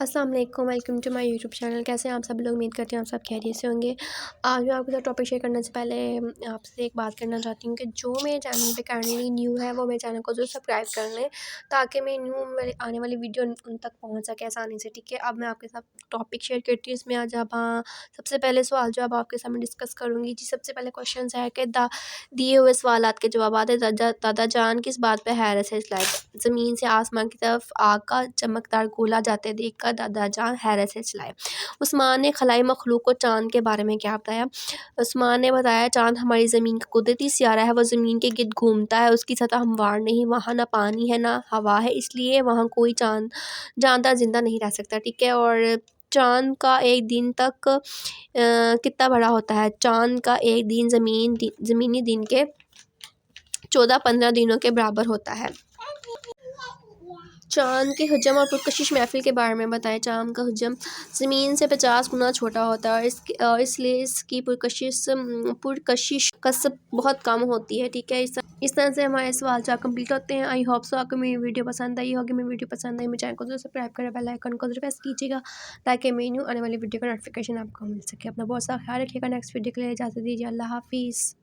अस्सलाम वालेकुम, welcome to my YouTube channel. कैसे हैं आप सब लोग? उम्मीद करते हैं आप सब खैरियत से होंगे। आज मैं आपके साथ टॉपिक शेयर करने से पहले आपसे एक बात करना चाहती हूँ कि जो मेरे चैनल पे काइंडली न्यू है वो मेरे चैनल को ज़रूर सब्सक्राइब कर लें, ताकि मैं न्यू मेरे आने वाली वीडियो उन तक पहुँच सके आसानी से। ठीक है, अब मैं आपके साथ टॉपिक शेयर करती हूँ। इसमें आज अब सबसे पहले सवाल जो अब आपके सामने डिस्कस करूँगी जी। सबसे पहले क्वेश्चन है कि दिए हुए सवाल के जवाब है। दादा जान किस बात पर हैरत से चलाए? ज़मीन से आसमान की तरफ आग का चमकदार गोला जाते देखकर दादा जान हैरत से चलाए। उस्मान ने खलाई मखलूक को चाँद के बारे में क्या बताया? उस्मान ने बताया, चाँद हमारी ज़मीन का कुदरती सियारा है। वो ज़मीन के गिर्द घूमता है, उसकी सतह हमवार नहीं, वहाँ ना पानी है ना हवा है, इसलिए वहाँ कोई जानदार ज़िंदा नहीं रह सकता। ठीक है, और चाँद का एक दिन तक कितना बड़ा होता है? चाँद का एक दिन ज़मीनी दिन के 14-15 दिनों के बराबर होता है। चाँद के हजम और पुरकशिश महफिल के बारे में बताएं। चाँद का हजम ज़मीन से 50 गुना छोटा होता है और इसलिए इसकी पुरकशिश कसब बहुत कम होती है। ठीक है, इस तरह से हमारे सवाल जवाब कंप्लीट होते हैं। आई होप सो आपको मेरी वीडियो पसंद आई होगी। मेरी वीडियो पसंद आई मेरे चैनल को जरूर सब्सक्राइब करें, बेल आइकन को जरूर प्रेस कीजिएगा, ताकि मेरी न्यू आने वाली वीडियो का नोटिफिकेशन आपको मिल सके। अपना बहुत सा ख्याल रखिएगा। नेक्स्ट वीडियो के लिए इजाज़त दीजिए। अल्लाह हाफिज़।